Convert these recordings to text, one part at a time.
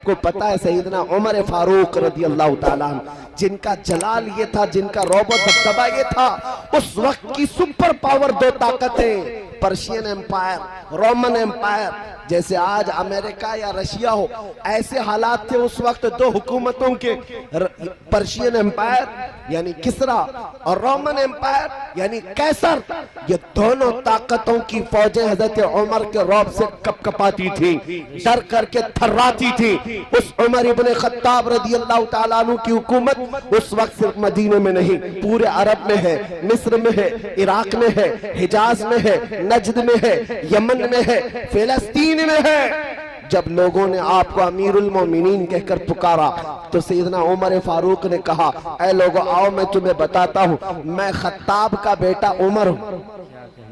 आपको पता है सईदना उमर फारूक रज़ी अल्लाह ताला अन्हु, जिनका जलाल ये था, जिनका रौब दबदबा ये था, उस वक्त की सुपर पावर दो ताकतें, पर्शियन एम्पायर, रोमन एम्पायर, जैसे आज अमेरिका या रशिया हो, ऐसे हालात थे उस वक्त दो हुकूमतों के, पर्शियन एम्पायर यानी किसरा और रोमन एम्पायर यानी कैसर। ये दोनों ताकतों की फौजें हजरत उमर के रौब से कपकपाती थी, डर करके थर्राती थी। उस उमर इब्ने खत्ताब रज़ी अल्लाह ताला अन्हु की हुकूमत उस वक्त सिर्फ मदीने में नहीं, पूरे अरब में है, मिस्र में है, इराक में है, हिजाज में है, नजद में है, यमन में है, फिलिस्तीन में है। जब लोगों ने आपको अमीरुल मोमिनीन कहकर पुकारा तो सैयदना उमर फारूक ने कहा, ऐ लोगों आओ मैं तुम्हें बताता हूँ, मैं खत्ताब का बेटा उमर हूँ।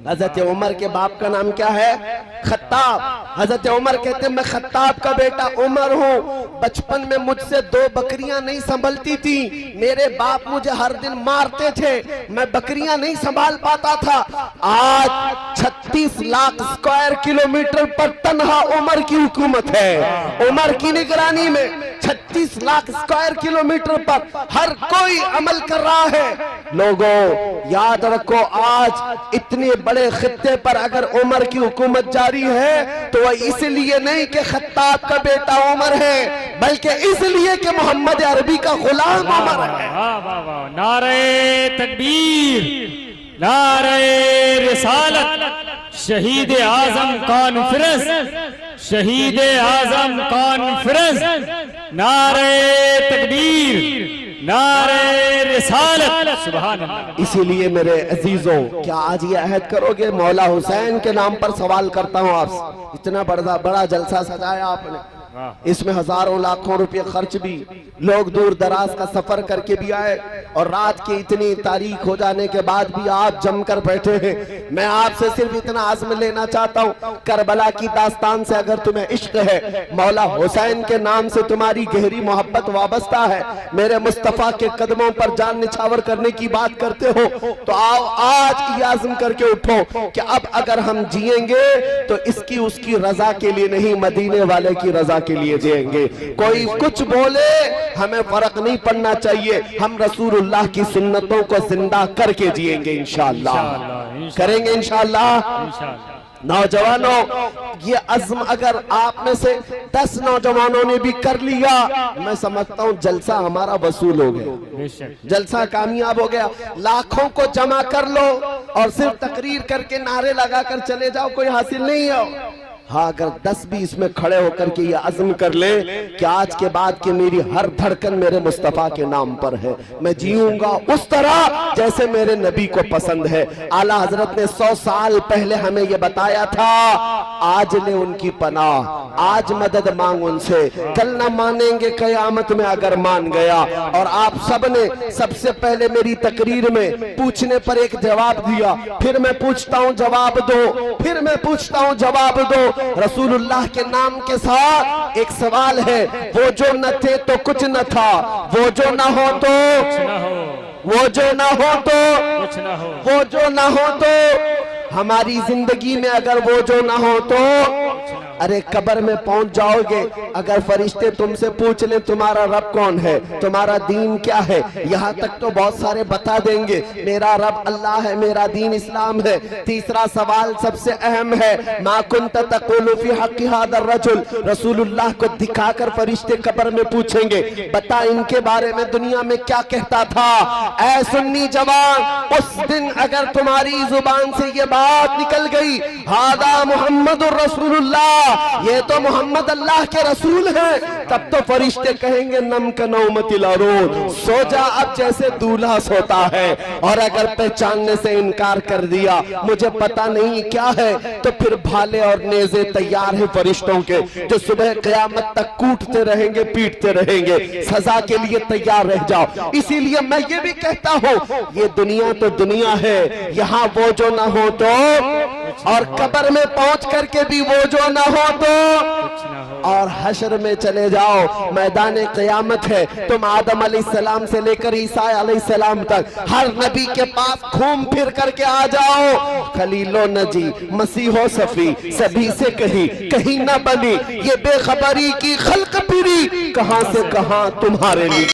हजरत उमर के बाप का नाम क्या है? खत्ताब। हजरत उमर कहते हैं मैं खत्ताब का बेटा उमर हूँ। बचपन में मुझसे दो बकरियां नहीं संभलती थी, मेरे बाप मुझे हर दिन मारते थे, मैं बकरियां नहीं संभाल पाता था। आज 36 लाख स्क्वायर किलोमीटर पर तन्हा उमर की हुकूमत है। उमर की निगरानी में 36 लाख स्क्वायर किलोमीटर पर हर कोई अमल कर रहा है। लोगों याद रखो, आज इतने बड़े खित्ते पर अगर उमर की हुकूमत जारी है तो वह इसलिए नहीं कि खत्ताब का बेटा उमर है, बल्कि इसलिए कि मोहम्मद अरबी का गुलाम उमर है। नारे तकबीर, नारे रिसालत, शहीद आजम कॉन्फ्रेंस, शहीद आजम कॉन्फ्रेंस, नारे तकबीर, नारे रिसालत, सुभान अल्लाह। इसीलिए मेरे अजीजों, क्या आज ये अहद करोगे? मौला हुसैन के नाम पर सवाल करता हूँ आपसे, इतना बड़ा जलसा सजाया आपने, इसमें हजारों लाखों रुपए खर्च भी, लोग दूर दराज का सफर करके भी आए और रात की इतनी तारीख हो जाने के बाद भी आप जमकर बैठे हैं। मैं आपसे सिर्फ इतना आज़म लेना चाहता हूँ, करबला की दास्तान से अगर तुम्हें इश्क है, मौला हुसैन के नाम से तुम्हारी गहरी मोहब्बत वाबस्ता है, मेरे मुस्तफा के कदमों पर जान निछावर करने की बात करते हो, तो आओ आज ये आज़म करके उठो कि अब अगर हम जिएंगे तो इसकी उसकी रजा के लिए नहीं, मदीने वाले की रजा के लिए जिएंगे। कोई कुछ बोले हमें फर्क नहीं पड़ना चाहिए, हम रसूलुल्लाह की सुन्नतों को जिंदा करके जिएंगे इंशाअल्लाह, करेंगे इंशाअल्लाह। नौजवानों, ये अज़्म अगर आप में से 10 नौजवानों ने भी कर लिया, मैं समझता हूँ जलसा हमारा वसूल हो गया, जलसा कामयाब हो गया। लाखों को जमा कर लो और सिर्फ तकरीर करके नारे लगाकर चले जाओ, कोई हासिल नहीं है। हाँ, अगर 10 भी इसमें खड़े होकर के ये अज़्म कर ले कि आज के बाद की मेरी हर धड़कन मेरे मुस्तफा के नाम पर है, मैं जीऊंगा उस तरह जैसे मेरे नबी को पसंद है। आला हजरत ने 100 साल पहले हमें ये बताया था, आज ले उनकी पनाह, आज मदद मांग उनसे, कल न मानेंगे कयामत में अगर मान गया। और आप सब ने सबसे पहले मेरी तकरीर में पूछने पर एक जवाब दिया, फिर मैं पूछता हूँ जवाब दो, फिर मैं पूछता हूँ जवाब दो। रसूलुल्लाह के नाम के साथ एक सवाल है, वो जो न थे तो कुछ न था, वो जो न हो तो, वो जो न हो तो, वो जो न हो तो, हमारी जिंदगी में अगर वो जो न हो तो अरे कब्र में पहुंच जाओगे। अगर फरिश्ते तुमसे पूछ ले तुम्हारा रब कौन है, तुम्हारा दीन क्या है, यहाँ तक तो बहुत सारे बता देंगे, मेरा रब अल्लाह है, मेरा दीन इस्लाम है। तीसरा सवाल सबसे अहम है, मा कुन्त तक़ूलु फी हक़्क़ि हाज़ा रजुल, रसूलुल्लाह को दिखाकर फरिश्ते कब्र में पूछेंगे, बता इनके बारे में दुनिया में क्या कहता था। ऐ सुन्नी जवान, उस दिन अगर तुम्हारी जुबान से ये बात निकल गई, हादा मुहम्मदुर रसूलुल्लाह, ये तो मोहम्मद अल्लाह के रसूल हैं, तब तो फरिश्ते कहेंगे नम का नौमतिल अरूद, सो जा अब जैसे दूल्हा सोता है। और अगर पहचानने से इनकार कर दिया, मुझे पता नहीं क्या है, तो फिर भाले और नेज़े तैयार हैं फरिश्तों के, जो सुबह क़यामत तक कूटते रहेंगे, पीटते रहेंगे, सजा के लिए तैयार रह जाओ। इसीलिए मैं ये भी कहता हूँ, ये दुनिया तो दुनिया है, यहाँ वो जो ना हो तो, और कब्र में पहुंच करके भी वो जो ना हो तो, और हशर में चले जाओ, मैदान क़यामत है, तुम आदम अलैहिस्सलाम से लेकर ईसा अलैहिस्सलाम तक हर नबी के पास घूम फिर करके आ जाओ। खलीलो नजी मसीहो सफी सभी से कहीं न बनी ये बेखबरी की खल्क फिरी, कहां से कहां तुम्हारे लिए।